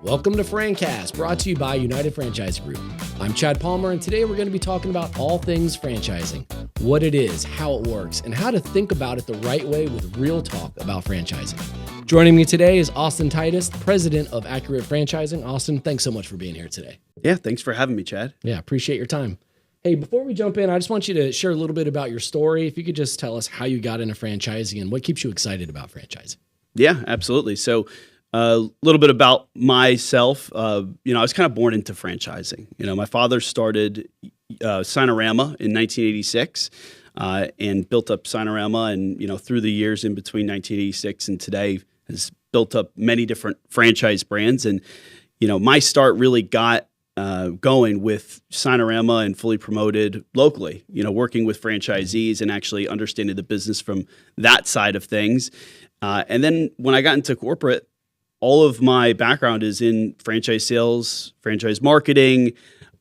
Welcome to FranCast, brought to you by United Franchise Group. I'm Chad Palmer, and today we're going to be talking about all things franchising, what it is, how it works, and how to think about it the right way with real talk about franchising. Joining me today is Austin Titus, president of Accurate Franchising. Austin, thanks so much for being here today. Yeah, thanks for having me, Chad. Yeah, appreciate your time. Hey, before we jump in, I just want you to share a little bit about your story. If you could just tell us how you got into franchising and what keeps you excited about franchising. Yeah, absolutely. So a little bit about myself. I was kind of born into franchising. My father started Sinorama in 1986 and built up Sinorama, and through the years in between 1986 and today has built up many different franchise brands. And my start really got going with Sinorama and Fully Promoted locally. Working with franchisees and actually understanding the business from that side of things. And then when I got into corporate, all of my background is in franchise sales, franchise marketing,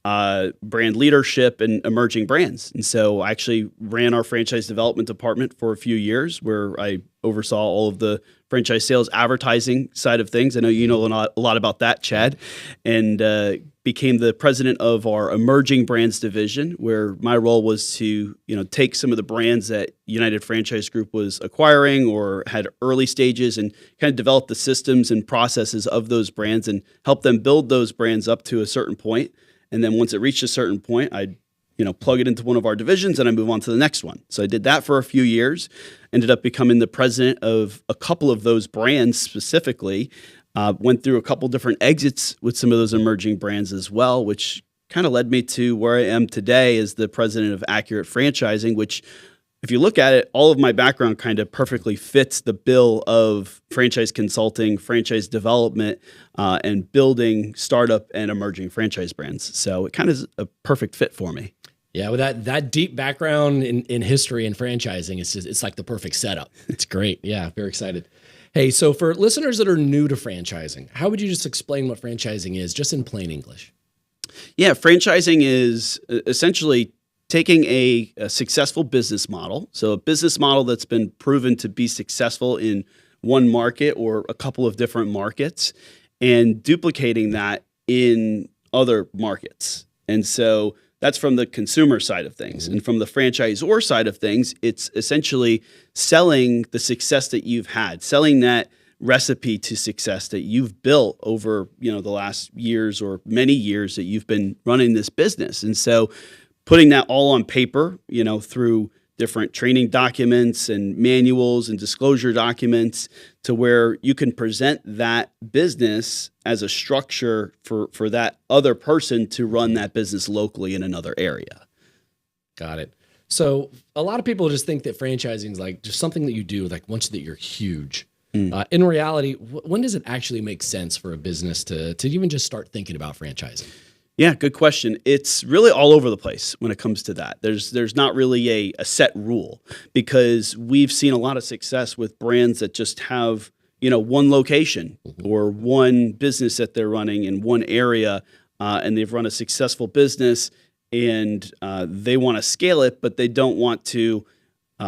brand leadership, and emerging brands. And so I actually ran our franchise development department for a few years, where I oversaw all of the franchise sales advertising side of things. I know you know a lot about that, Chad, and became the president of our emerging brands division, where my role was to take some of the brands that United Franchise Group was acquiring or had early stages and kind of develop the systems and processes of those brands and help them build those brands up to a certain point. And then once it reached a certain point, I'd plug it into one of our divisions and I move on to the next one. So I did that for a few years, ended up becoming the president of a couple of those brands specifically. Went through a couple different exits with some of those emerging brands as well, which kind of led me to where I am today as the president of Accurate Franchising, which, if you look at it, all of my background kind of perfectly fits the bill of franchise consulting, franchise development, and building startup and emerging franchise brands. So it kind of is a perfect fit for me. Yeah, with that deep background in history and franchising, it's like the perfect setup. It's great. Yeah, very excited. Hey, so for listeners that are new to franchising, how would you just explain what franchising is, just in plain English? Yeah, franchising is essentially taking a successful business model, so a business model that's been proven to be successful in one market or a couple of different markets, and duplicating that in other markets. And so that's from the consumer side of things. And from the franchisor side of things, it's essentially selling the success that you've had, selling that recipe to success that you've built over, the last years or many years that you've been running this business. And so putting that all on paper, through different training documents and manuals and disclosure documents, to where you can present that business as a structure for that other person to run that business locally in another area. Got it. So a lot of people just think that franchising is like just something that you do like once that you're huge. In reality, when does it actually make sense for a business to even just start thinking about franchising? Yeah, good question. It's really all over the place when it comes to that. There's not really a set rule, because we've seen a lot of success with brands that just have, one location or one business that they're running in one area, and they've run a successful business, and they want to scale it, but they don't want to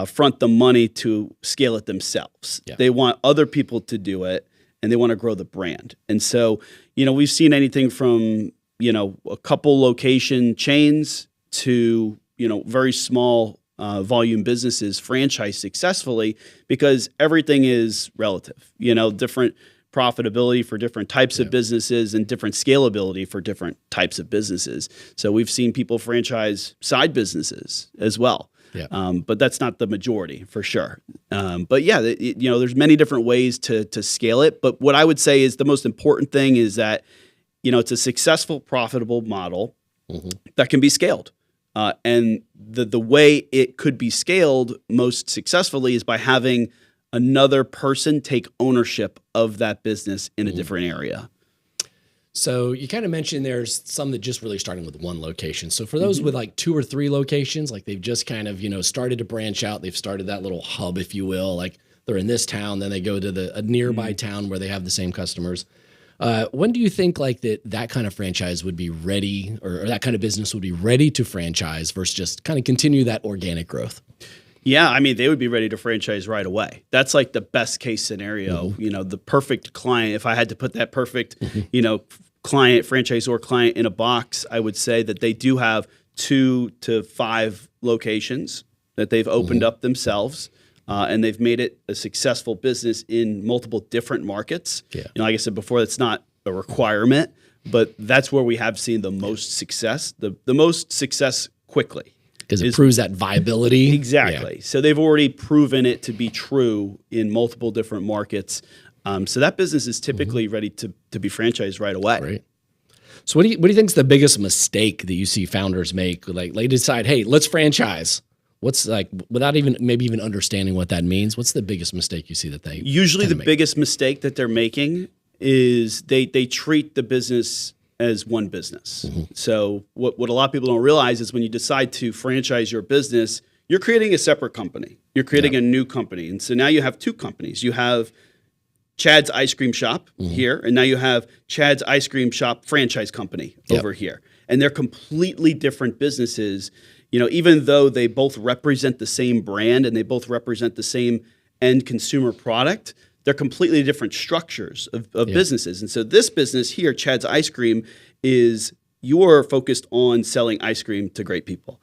front the money to scale it themselves. Yeah. They want other people to do it, and they want to grow the brand. And so, we've seen anything from a couple location chains to, very small volume businesses franchise successfully, because everything is relative, different profitability for different types of businesses and different scalability for different types of businesses. So we've seen people franchise side businesses as well. Yeah. But that's not the majority for sure. But yeah, there's many different ways to scale it. But what I would say is the most important thing is that it's a successful, profitable model that can be scaled. And the way it could be scaled most successfully is by having another person take ownership of that business in a different area. So you kind of mentioned there's some that just really starting with one location. So for those with like 2 or 3 locations, like they've just kind of, started to branch out, they've started that little hub, if you will, like they're in this town, then they go to a nearby town where they have the same customers. When do you think like that kind of franchise would be ready, or that kind of business would be ready to franchise versus just kind of continue that organic growth? Yeah, I mean, they would be ready to franchise right away. That's like the best case scenario. You know, the perfect client. If I had to put that perfect, you know, client, franchisor client in a box, I would say that they do have 2 to 5 locations that they've opened up themselves, and they've made it a successful business in multiple different markets. Yeah. You know, like I said before, that's not a requirement, but that's where we have seen the most success, the most success quickly. Because it proves that viability. Exactly. So they've already proven it to be true in multiple different markets. So that business is typically ready to be franchised right away. Right. So what do you think is the biggest mistake that you see founders make? Like they decide, hey, let's franchise. What's like, without maybe even understanding what that means, what's the biggest mistake you see that they usually the make? biggest mistake that they're making is they treat the business as one business. So what a lot of people don't realize is when you decide to franchise your business, you're creating a separate company. You're creating a new company. And so now you have 2 companies. You have Chad's Ice Cream Shop here, and now you have Chad's Ice Cream Shop franchise company over here. And they're completely different businesses, you know, even though they both represent the same brand and they both represent the same end consumer product. They're completely different structures of businesses. And so this business here, Chad's Ice Cream, is you're focused on selling ice cream to great people.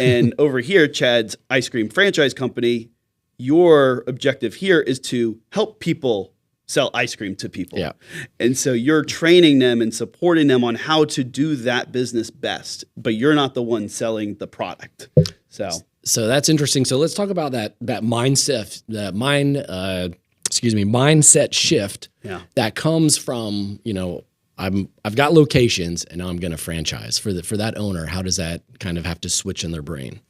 And over here, Chad's Ice Cream Franchise Company, your objective here is to help people sell ice cream to people. Yeah. And so you're training them and supporting them on how to do that business best, but you're not the one selling the product. So that's interesting. So let's talk about that mindset, mindset shift that comes from, you know, I've got locations and now I'm going to franchise. For that owner, how does that kind of have to switch in their brain?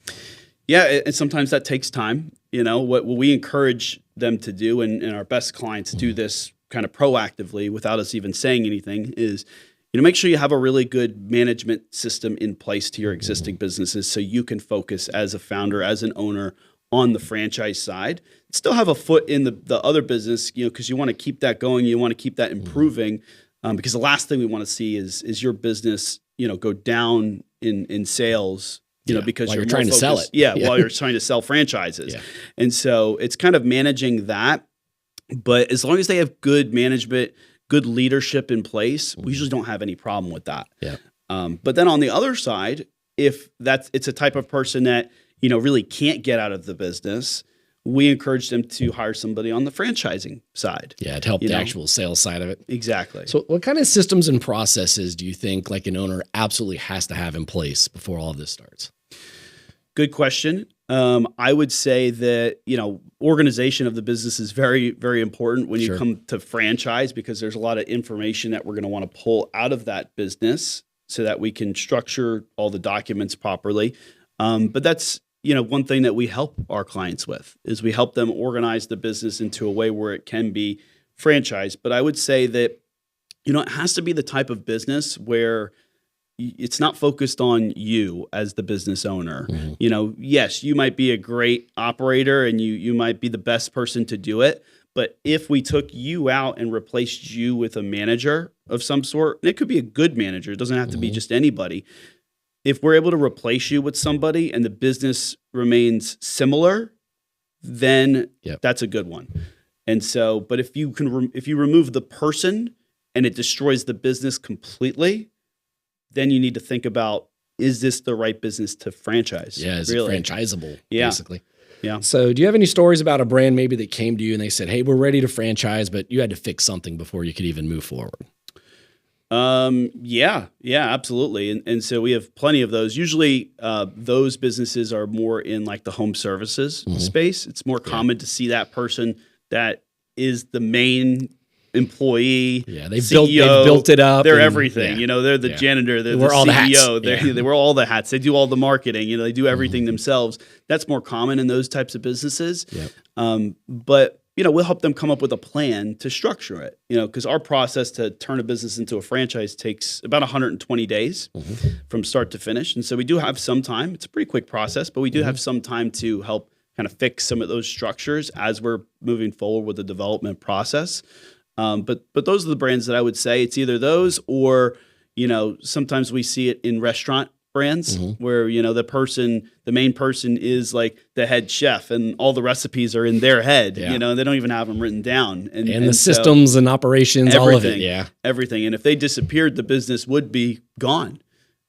Yeah, and sometimes that takes time. You know, what we encourage them to do, and our best clients do this kind of proactively without us even saying anything, is, you know, make sure you have a really good management system in place to your existing businesses so you can focus as a founder, as an owner, on the franchise side. Still have a foot in the other business, you know, because you want to keep that going, you want to keep that improving, because the last thing we want to see is your business, you know, go down in sales, you know, because while you're trying to sell it. While you're trying to sell franchises. And so it's kind of managing that. But as long as they have good management, good leadership in place, we usually don't have any problem with that. But then on the other side, if it's a type of person that, you know, really can't get out of the business, we encourage them to hire somebody on the franchising side. Yeah, to help the actual sales side of it. Exactly. So what kind of systems and processes do you think like an owner absolutely has to have in place before all of this starts? Good question. I would say that, you know, organization of the business is very, very important when you come to franchise, because there's a lot of information that we're going to want to pull out of that business so that we can structure all the documents properly. But that's, you know, one thing that we help our clients with is we help them organize the business into a way where it can be franchised. But I would say that, you know, it has to be the type of business where it's not focused on you as the business owner. You know, yes, you might be a great operator and you might be the best person to do it. But if we took you out and replaced you with a manager of some sort, and it could be a good manager, it doesn't have to be just anybody. If we're able to replace you with somebody and the business remains similar, then that's a good one. And so, but if you remove the person and it destroys the business completely, then you need to think about, is this the right business to franchise? Yeah, is it franchisable, basically? Yeah. So do you have any stories about a brand maybe that came to you and they said, hey, we're ready to franchise, but you had to fix something before you could even move forward? Yeah, absolutely. And so we have plenty of those. Usually those businesses are more in like the home services space. It's more common to see that person that is the main employee. Yeah, they've CEO, built it up. They're everything. You know, they're the janitor, they're the CEO. They wear all the hats. They do all the marketing. You know, they do everything themselves. That's more common in those types of businesses. But you know, we'll help them come up with a plan to structure it. You know, because our process to turn a business into a franchise takes about 120 days from start to finish. And so we do have some time. It's a pretty quick process, but we do have some time to help kind of fix some of those structures as we're moving forward with the development process. But those are the brands that I would say. It's either those or, you know, sometimes we see it in restaurant brands where, the main person is like the head chef and all the recipes are in their head, they don't even have them written down. And the systems and operations, all of it. Everything. And if they disappeared, the business would be gone.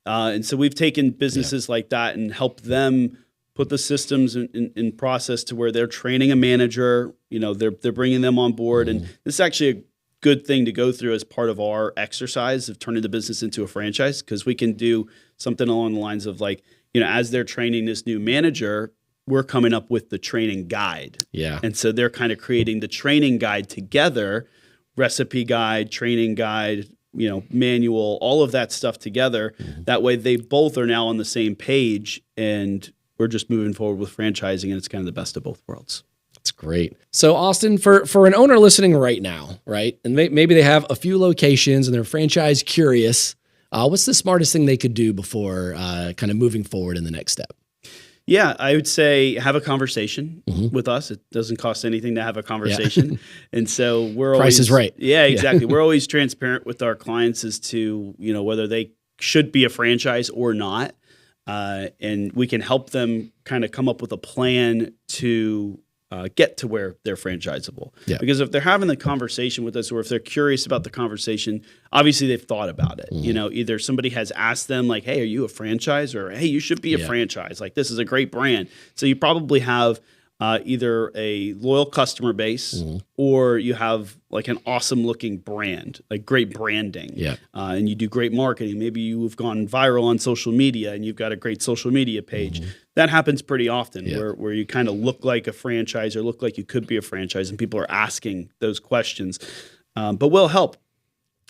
And so we've taken businesses like that and helped them put the systems in process to where they're training a manager, they're bringing them on board. And this is actually a good thing to go through as part of our exercise of turning the business into a franchise, because we can do something along the lines of like, as they're training this new manager, we're coming up with the training guide. Yeah. And so they're kind of creating the training guide together, recipe guide, training guide, manual, all of that stuff together. That way they both are now on the same page, and we're just moving forward with franchising, and it's kind of the best of both worlds. That's great. So Austin, for an owner listening right now, right, and maybe they have a few locations and they're franchise curious, what's the smartest thing they could do before kind of moving forward in the next step? Yeah, I would say have a conversation with us. It doesn't cost anything to have a conversation. Yeah. And so we're always— Price is right. Yeah, exactly. We're always transparent with our clients as to, whether they should be a franchise or not. And we can help them kind of come up with a plan to get to where they're franchisable. Yeah. Because if they're having the conversation with us, or if they're curious about the conversation, obviously they've thought about it. Either somebody has asked them like, hey, are you a franchise? Or, hey, you should be a franchise. Like, this is a great brand. So you probably have either a loyal customer base or you have like an awesome looking brand, like great branding. Yeah. And you do great marketing. Maybe you've gone viral on social media and you've got a great social media page. That happens pretty often where you kind of look like a franchise or look like you could be a franchise, and people are asking those questions. But we'll help.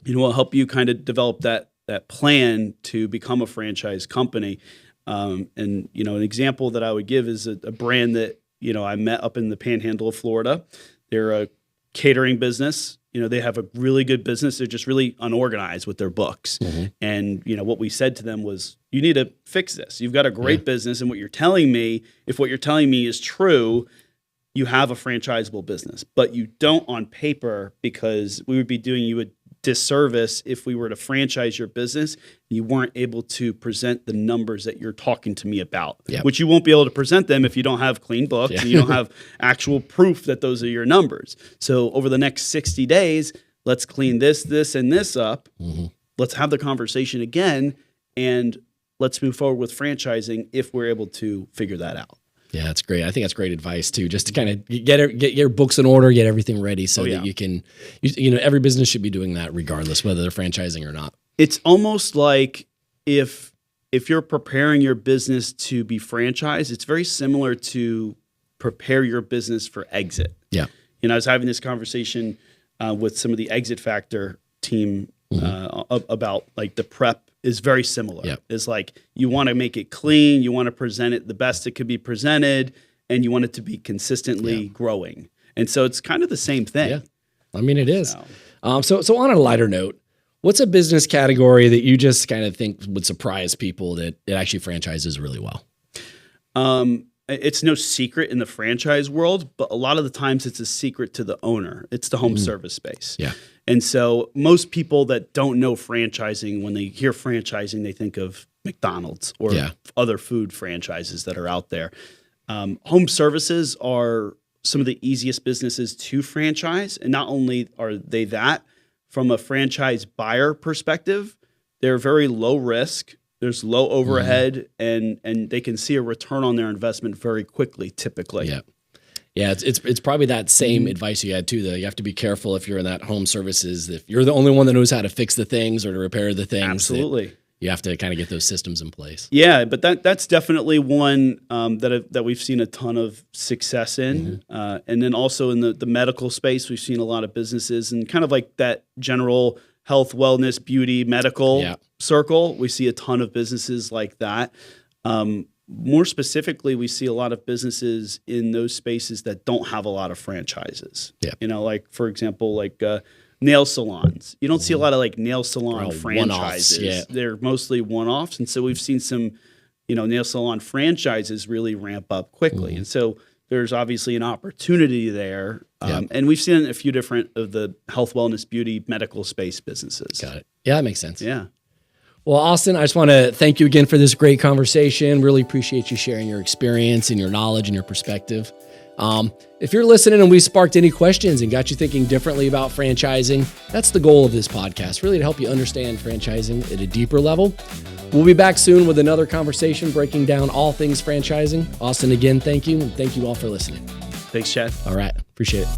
We'll help you kind of develop that plan to become a franchise company. And, an example that I would give is a brand that, I met up in the Panhandle of Florida. They're a catering business. They have a really good business. They're just really unorganized with their books. And, what we said to them was, you need to fix this. You've got a great business. And what you're telling me, if what you're telling me is true, you have a franchisable business, but you don't on paper, because we would be doing you a disservice if we were to franchise your business and you weren't able to present the numbers that you're talking to me about, which you won't be able to present them if you don't have clean books and you don't have actual proof that those are your numbers. So over the next 60 days, let's clean this, and this up. Let's have the conversation again, and let's move forward with franchising if we're able to figure that out. Yeah, that's great. I think that's great advice too, just to kind of get your books in order, get everything ready so that you can, every business should be doing that regardless whether they're franchising or not. It's almost like if you're preparing your business to be franchised, it's very similar to prepare your business for exit. Yeah. I was having this conversation with some of the Exit Factor team about like the prep is very similar. Yep. It's like you want to make it clean, you want to present it the best it could be presented, and you want it to be consistently growing. And so it's kind of the same thing. Yeah, I mean it is. So on a lighter note, what's a business category that you just kind of think would surprise people that it actually franchises really well? It's no secret in the franchise world, but a lot of the times it's a secret to the owner. It's the home service space. Yeah. And so most people that don't know franchising, when they hear franchising, they think of McDonald's or other food franchises that are out there. Home services are some of the easiest businesses to franchise. And not only are they that, from a franchise buyer perspective, they're very low risk. There's low overhead, and they can see a return on their investment very quickly, typically. Yeah. Yeah, it's probably that same advice you had too, though. You have to be careful if you're in that home services. If you're the only one that knows how to fix the things or to repair the things. Absolutely. You have to kind of get those systems in place. Yeah, but that's definitely one that we've seen a ton of success in. And then also in the medical space, we've seen a lot of businesses and kind of like that general health, wellness, beauty, medical circle. We see a ton of businesses like that. More specifically, we see a lot of businesses in those spaces that don't have a lot of franchises. Yeah. Like, for example, like nail salons. You don't see a lot of like nail salon franchises. Yeah. They're mostly one-offs. And so we've seen some, nail salon franchises really ramp up quickly. And so there's obviously an opportunity there. And we've seen a few different of the health, wellness, beauty, medical space businesses. Got it. Yeah, that makes sense. Yeah. Well, Austin, I just want to thank you again for this great conversation. Really appreciate you sharing your experience and your knowledge and your perspective. If you're listening and we sparked any questions and got you thinking differently about franchising, that's the goal of this podcast, really to help you understand franchising at a deeper level. We'll be back soon with another conversation breaking down all things franchising. Austin, again, thank you. And thank you all for listening. Thanks, Chad. All right. Appreciate it.